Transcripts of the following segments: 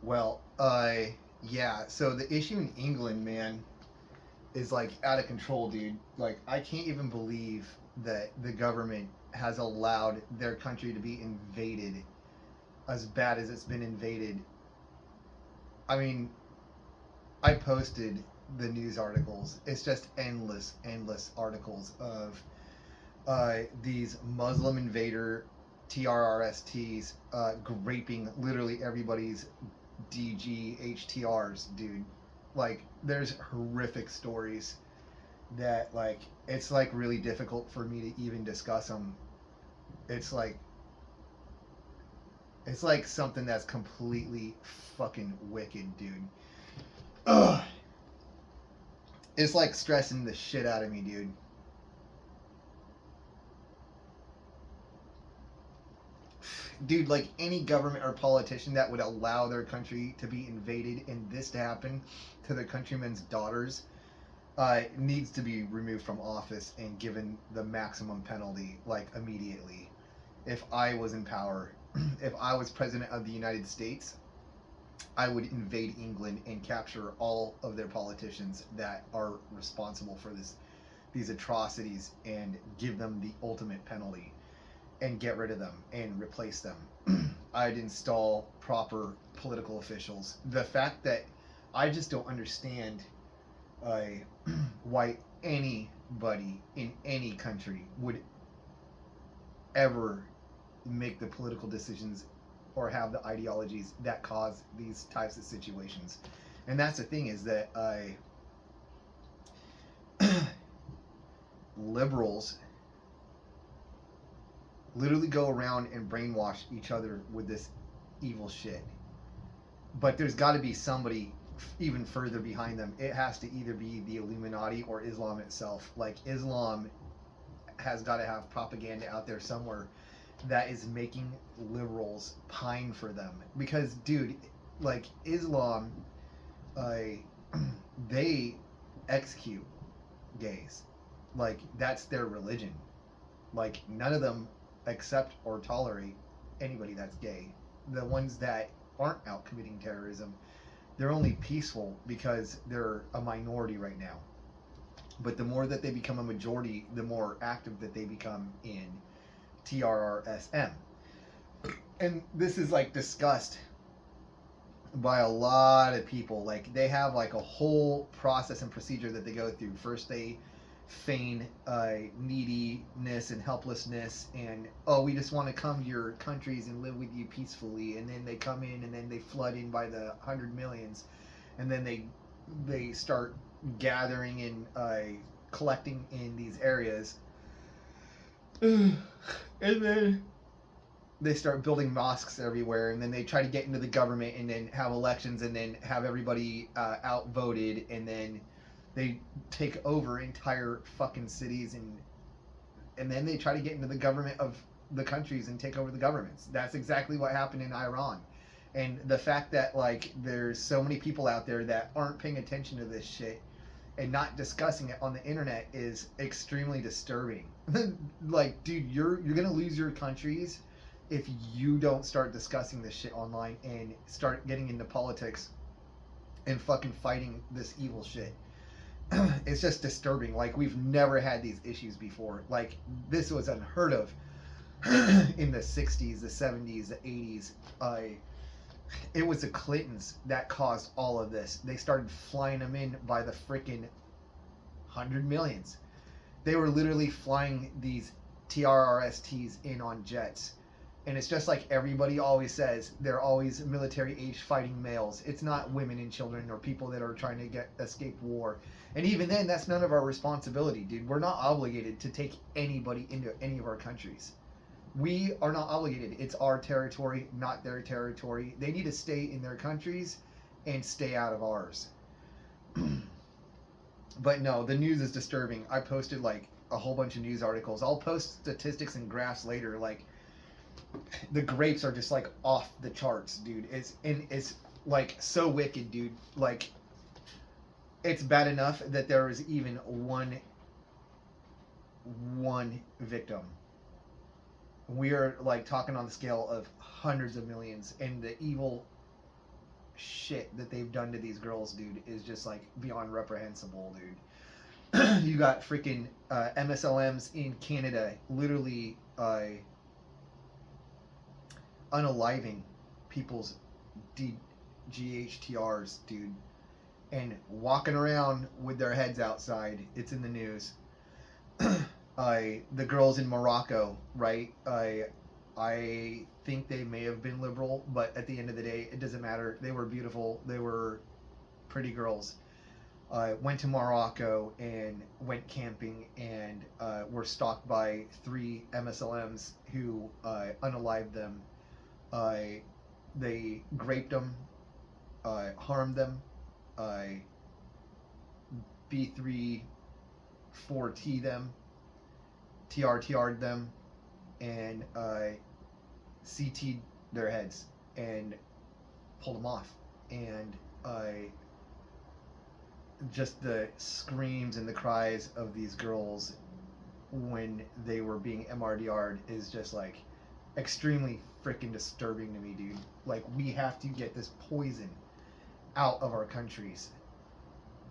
Well, yeah. So the issue in England, man, is like out of control, dude. Like I can't even believe that the government has allowed their country to be invaded as bad as it's been invaded. I mean, I posted the news articles. It's just endless, endless articles of these Muslim invader trrsts raping literally everybody's DGHTRs, dude. Like, there's horrific stories that, like, it's like really difficult for me to even discuss them. It's like it's like something that's completely fucking wicked, dude. Ugh. It's like stressing the shit out of me, dude. Dude, like any government or politician that would allow their country to be invaded and this to happen to their countrymen's daughters needs to be removed from office and given the maximum penalty, like immediately. If I was in power, if I was president of the United States, I would invade England and capture all of their politicians that are responsible for these atrocities and give them the ultimate penalty and get rid of them and replace them. I'd install proper political officials. The fact that I just don't understand uh, why anybody in any country would ever make the political decisions or have the ideologies that cause these types of situations. And that's the thing is that liberals literally go around and brainwash each other with this evil shit. But there's got to be somebody even further behind them. It has to either be the Illuminati or Islam itself. Like Islam has got to have propaganda out there somewhere that is making liberals pine for them. Because, dude, like Islam, uh, they execute gays. Like that's their religion. Like none of them accept or tolerate anybody that's gay. The ones that aren't out committing terrorism, they're only peaceful because they're a minority right now. But the more that they become a majority, the more active that they become in TRRSM. And this is like discussed by a lot of people. Like they have like a whole process and procedure that they go through. First, they feign neediness and helplessness, and oh, we just want to come to your countries and live with you peacefully. And then they come in, and then they flood in by the 100 millions, and then they start gathering and collecting in these areas, and then they start building mosques everywhere, and then they try to get into the government and then have elections and then have everybody outvoted, and then they take over entire fucking cities, and then they try to get into the government of the countries and take over the governments. That's exactly what happened in Iran. And the fact that like there's so many people out there that aren't paying attention to this shit and not discussing it on the internet is extremely disturbing. Like, dude, you're gonna lose your countries if you don't start discussing this shit online and start getting into politics and fucking fighting this evil shit. It's just disturbing. Like we've never had these issues before. Like this was unheard of in the 60s, the 70s, the 80s. It was the Clintons that caused all of this. They started flying them in by the freaking 100 millions. They were literally flying these TRRSTs in on jets. And it's just like everybody always says, they're always military age fighting males. It's not women and children or people that are trying to escape war. And even then, that's none of our responsibility, dude. We're not obligated to take anybody into any of our countries. We are not obligated. It's our territory, not their territory. They need to stay in their countries and stay out of ours. But no, the news is disturbing. I posted like a whole bunch of news articles. I'll post statistics and graphs later. Like the grapes are just like off the charts, dude. It's like so wicked, dude. Like it's bad enough that there is even one victim. We are like talking on the scale of hundreds of millions, and the evil shit that they've done to these girls, dude, is just like beyond reprehensible, dude. You got freaking MSLMs in Canada literally unaliving people's GHTRs, dude, and walking around with their heads outside. It's in the news. The girls in Morocco, right? I think they may have been liberal, but at the end of the day, it doesn't matter. They were beautiful. They were pretty girls. Went to Morocco and went camping and were stalked by 3 MSLMs who unalived them. They raped them, harmed them, B3-4T them, TR'd them, and CT'd their heads and pulled them off. And just the screams and the cries of these girls when they were being mrdr'd is just like extremely freaking disturbing to me, dude. Like, we have to get this poison out of our countries,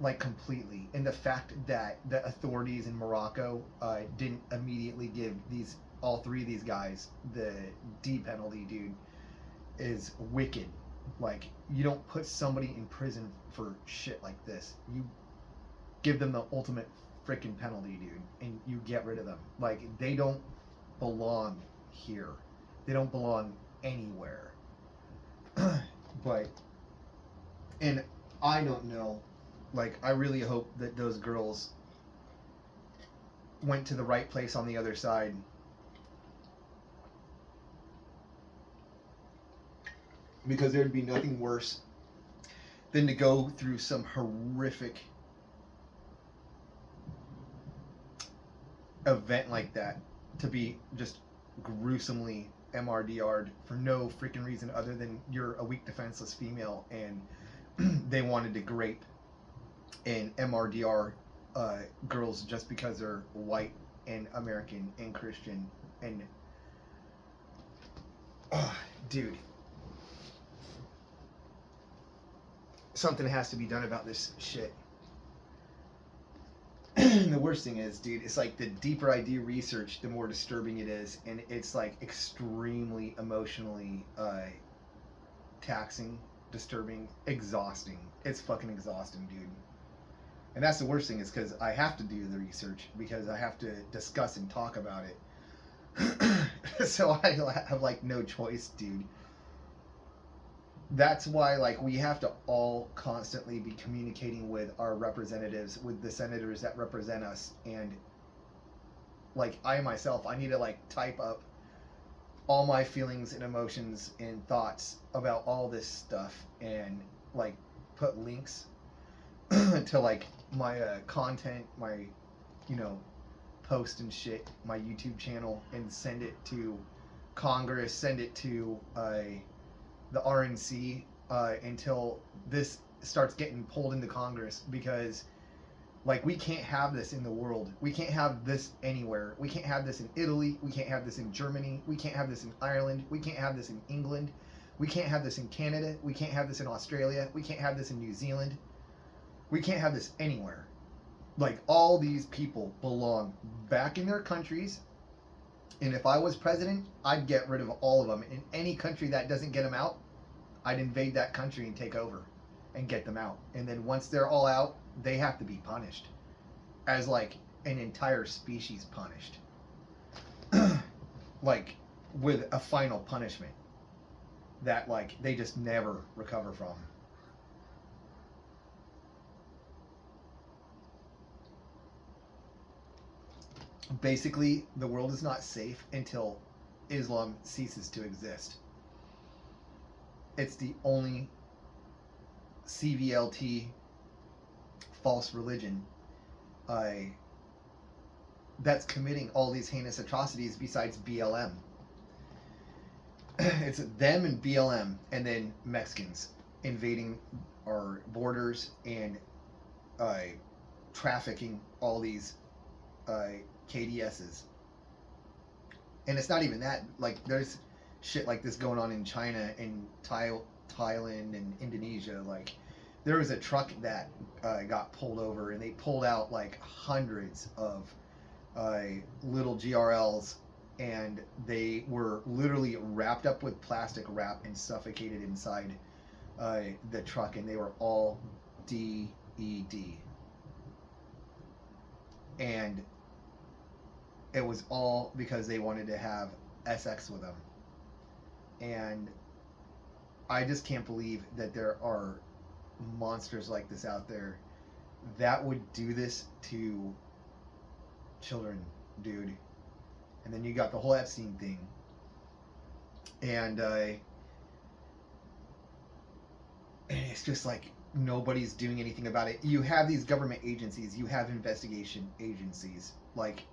like, completely. And the fact that the authorities in Morocco didn't immediately give all 3 of these guys the D penalty, dude, is wicked. Like, you don't put somebody in prison for shit like this. You give them the ultimate freaking penalty, dude, and you get rid of them. Like, they don't belong here. They don't belong anywhere. But, and I don't know, like, I really hope that those girls went to the right place on the other side. Because there'd be nothing worse than to go through some horrific event like that, to be just gruesomely mrdr'd for no freaking reason other than you're a weak, defenseless female and they wanted to grape and mrdr girls just because they're white and American and Christian. And dude, something has to be done about this shit. The worst thing is, dude, it's like the deeper I do research, the more disturbing it is, and it's like extremely emotionally taxing, disturbing, exhausting. It's fucking exhausting, dude. And that's the worst thing, is because I have to do the research because I have to discuss and talk about it. So I have like no choice, dude. That's why, like, we have to all constantly be communicating with our representatives, with the senators that represent us. And like, I myself, I need to like type up all my feelings and emotions and thoughts about all this stuff and like put links to like my content, my, you know, post and shit, my YouTube channel, and send it to Congress, send it to the RNC until this starts getting pulled into Congress. Because like, we can't have this in the world. We can't have this anywhere. We can't have this in Italy. We can't have this in Germany. We can't have this in Ireland. We can't have this in England. We can't have this in Canada. We can't have this in Australia. We can't have this in New Zealand. We can't have this anywhere. Like, all these people belong back in their countries. And if I was president, I'd get rid of all of them. In any country that doesn't get them out, I'd invade that country and take over and get them out. And then once they're all out, they have to be punished as like an entire species punished. Like, with a final punishment that like they just never recover from. Basically, the world is not safe until Islam ceases to exist. It's the only CVLT false religion that's committing all these heinous atrocities besides BLM. It's them and BLM, and then Mexicans invading our borders and trafficking all these KDSs. And it's not even that. Like, there's shit like this going on in China and Thailand and Indonesia. Like, there was a truck that got pulled over, and they pulled out like hundreds of little GRLs, and they were literally wrapped up with plastic wrap and suffocated inside the truck, and they were all DED. And it was all because they wanted to have SX with them. And I just can't believe that there are monsters like this out there that would do this to children, dude. And then you got the whole Epstein thing. And it's just like nobody's doing anything about it. You have these government agencies, you have investigation agencies. Like,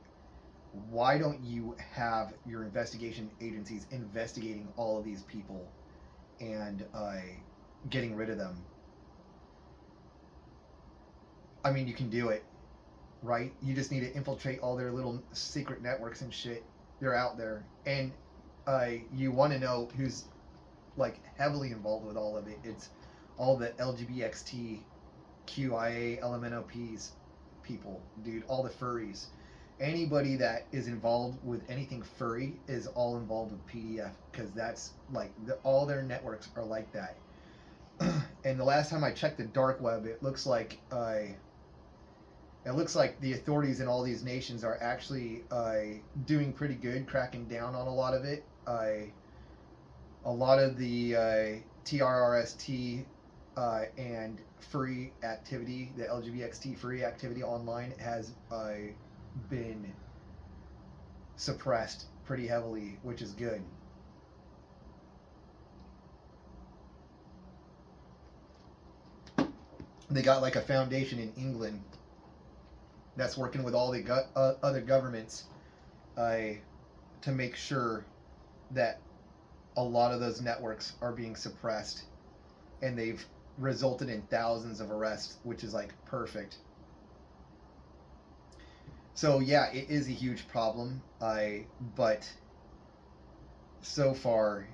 why don't you have your investigation agencies investigating all of these people and getting rid of them? I mean, you can do it, right? You just need to infiltrate all their little secret networks and shit. They're out there. And you want to know who's like heavily involved with all of it. It's all the LGBxTQIALMNOPs people, dude. All the furries. Anybody that is involved with anything furry is all involved with PDF, because that's like all their networks are like that. And the last time I checked the dark web, it looks like the authorities in all these nations are actually doing pretty good, cracking down on a lot of it. A lot of the trrst and furry activity, the LGBxT furry activity online has been suppressed pretty heavily, which is good. They got like a foundation in England that's working with all the other governments to make sure that a lot of those networks are being suppressed, and they've resulted in thousands of arrests, which is like perfect. So yeah, it is a huge problem, but so far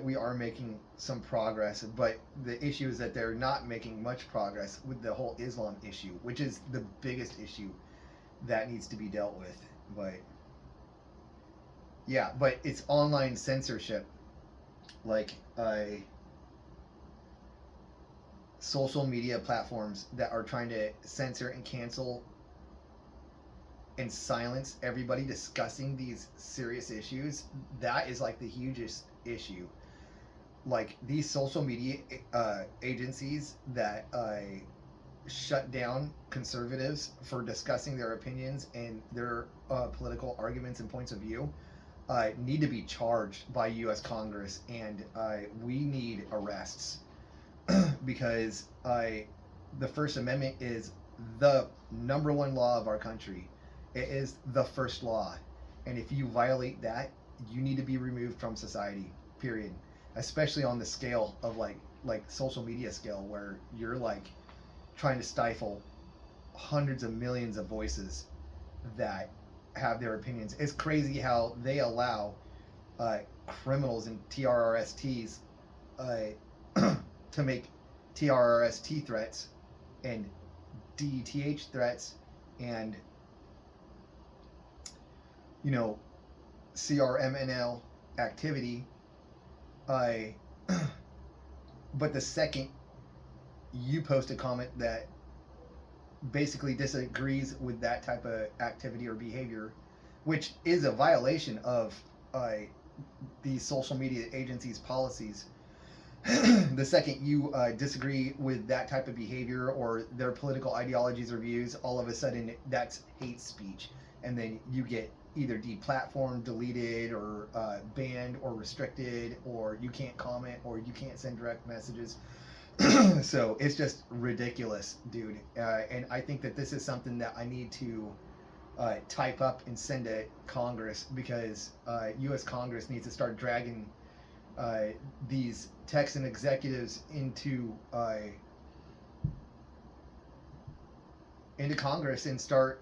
we are making some progress. But the issue is that they're not making much progress with the whole Islam issue, which is the biggest issue that needs to be dealt with. But yeah, but it's online censorship, like social media platforms that are trying to censor and cancel and silence everybody discussing these serious issues. That is like the hugest issue. Like, these social media agencies that shut down conservatives for discussing their opinions and their political arguments and points of view need to be charged by U.S. Congress, and we need arrests because the First Amendment is the number one law of our country. It is the first law, and if you violate that, you need to be removed from society, period. Especially on the scale of like social media scale, where you're like trying to stifle hundreds of millions of voices that have their opinions. It's crazy how they allow criminals and trrsts to make trrst threats and DETH threats and, you know, crmnl activity. But the second you post a comment that basically disagrees with that type of activity or behavior, which is a violation of these social media agencies' policies, the second you disagree with that type of behavior or their political ideologies or views, all of a sudden that's hate speech, and then you get either deplatformed, deleted, or banned or restricted, or you can't comment, or you can't send direct messages. So it's just ridiculous, dude. And I think that this is something that I need to type up and send to Congress, because U.S. Congress needs to start dragging these Texan executives into Congress and start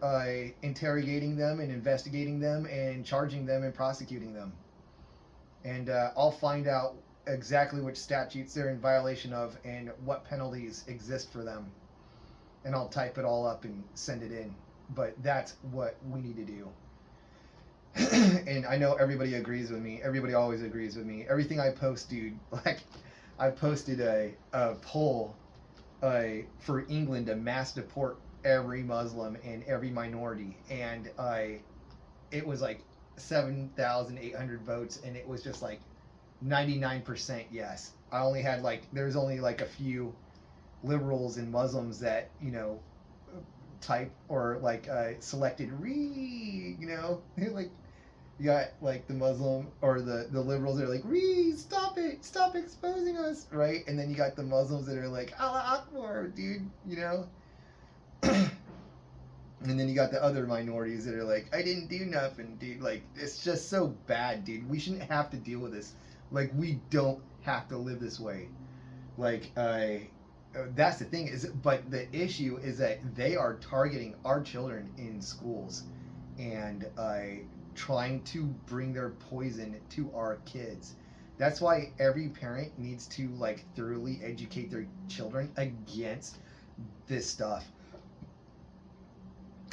interrogating them and investigating them and charging them and prosecuting them. And I'll find out exactly which statutes they're in violation of and what penalties exist for them. And I'll type it all up and send it in. But that's what we need to do. And I know everybody agrees with me. Everybody always agrees with me. Everything I post, dude, like I posted a poll for England to mass deport every Muslim and every minority, and it was like 7,800 votes, and it was just like 99% yes. I only had there's only like a few liberals and Muslims that type or selected like you got like the Muslim or the liberals that are like, stop it, stop exposing us, right? And then you got the Muslims that are like, Allah Akbar, dude, And then you got the other minorities that are like, I didn't do nothing, dude. Like, it's just so bad, dude. We shouldn't have to deal with this. Like, we don't have to live this way. Like, that's the thing but the issue is that they are targeting our children in schools and trying to bring their poison to our kids. That's why every parent needs to thoroughly educate their children against this stuff.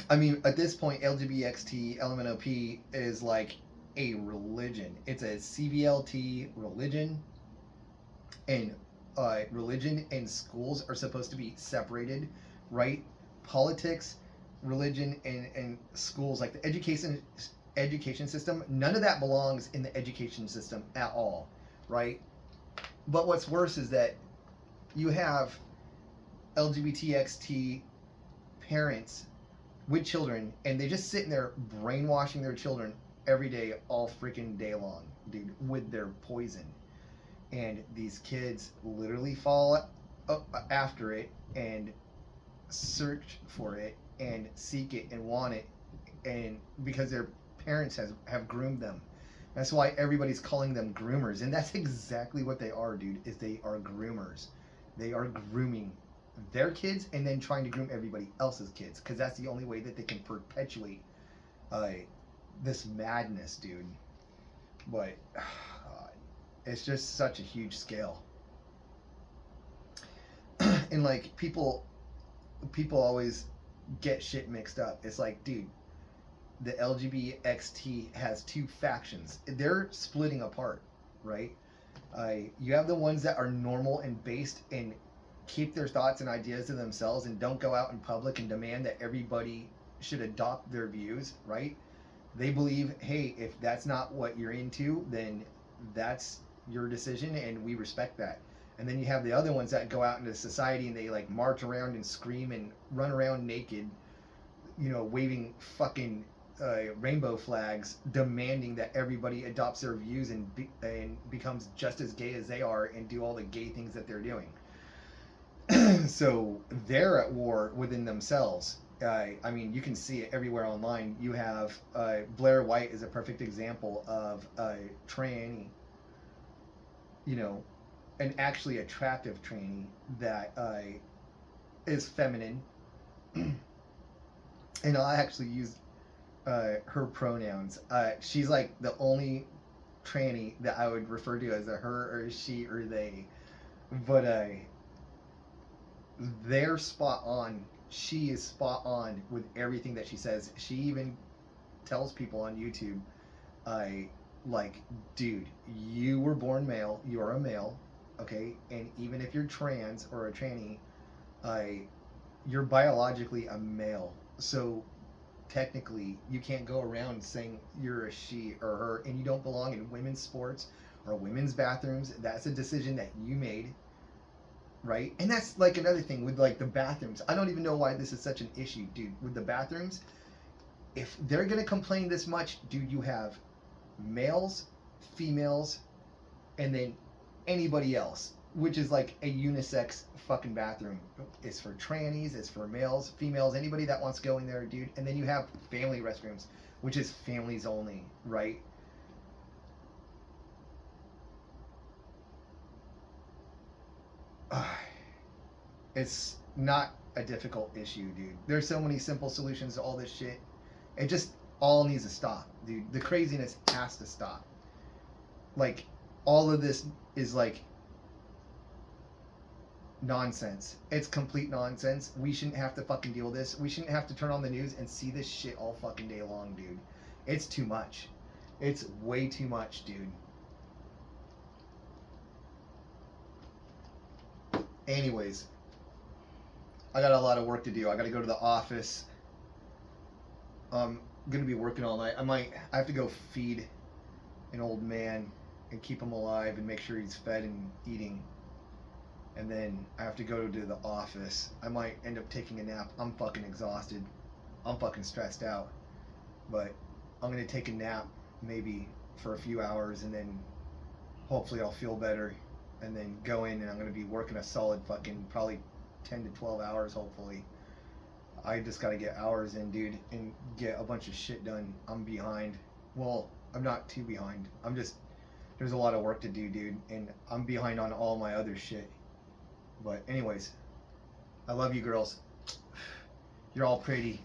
I mean, at this point, LGBxTLMNOP is like a religion. It's a CVLT religion, and religion and schools are supposed to be separated, right? Politics, religion, and schools, like the education system, none of that belongs in the education system at all, right? But what's worse is that you have LGBTXT parents with children, and they just sitting there brainwashing their children every day, all freaking day long, dude, with their poison. And these kids literally fall after it and search for it and seek it and want it, and because their parents have groomed them. That's why everybody's calling them groomers, and that's exactly what they are, dude. Is they are groomers. They are grooming their kids and then trying to groom everybody else's kids, because that's the only way that they can perpetuate this madness, dude. But it's just such a huge scale. And people always get shit mixed up. It's like, dude, the LGBXT has two factions. They're splitting apart, right? You have the ones that are normal and based and keep their thoughts and ideas to themselves and don't go out in public and demand that everybody should adopt their views, right? They believe, hey, if that's not what you're into, then that's your decision and we respect that. And then you have the other ones that go out into society and they march around and scream and run around naked, waving fucking rainbow flags, demanding that everybody adopts their views and becomes just as gay as they are and do all the gay things that they're doing. So they're at war within themselves. I mean, you can see it everywhere online. You have Blair White is a perfect example of a tranny, an actually attractive tranny that is feminine. And I actually use her pronouns. She's like the only tranny that I would refer to as a her or she or they. But they're spot on. She is spot on with everything that she says. She even tells people on YouTube, dude, you were born male, you're a male, okay? And even if you're trans or a tranny, you're biologically a male. So technically, you can't go around saying you're a she or her, and you don't belong in women's sports or women's bathrooms. That's a decision that you made. Right? And that's another thing with the bathrooms. I don't even know why this is such an issue, dude. With the bathrooms, if they're gonna complain this much, dude, you have males, females, and then anybody else, which is a unisex fucking bathroom. It's for trannies, it's for males, females, anybody that wants to go in there, dude. And then you have family restrooms, which is families only, right? It's not a difficult issue, dude. There's so many simple solutions to all this shit. It just all needs to stop, dude. The craziness has to stop. all of this is like nonsense. It's complete nonsense. We shouldn't have to fucking deal with this. We shouldn't have to turn on the news and see this shit all fucking day long, dude. It's too much. It's way too much, dude. Anyways, I got a lot of work to do. I got to go to the office. I'm gonna be working all night. I have to go feed an old man and keep him alive and make sure he's fed and eating. And then I have to go to the office. I might end up taking a nap. I'm fucking exhausted. I'm fucking stressed out. But I'm gonna take a nap maybe for a few hours, and then hopefully I'll feel better, and then go in and I'm gonna be working a solid fucking probably 10 to 12 hours hopefully. I just gotta get hours in, dude, and get a bunch of shit done. I'm behind. Well, I'm not too behind. There's a lot of work to do, dude, and I'm behind on all my other shit. But anyways, I love you girls. You're all pretty.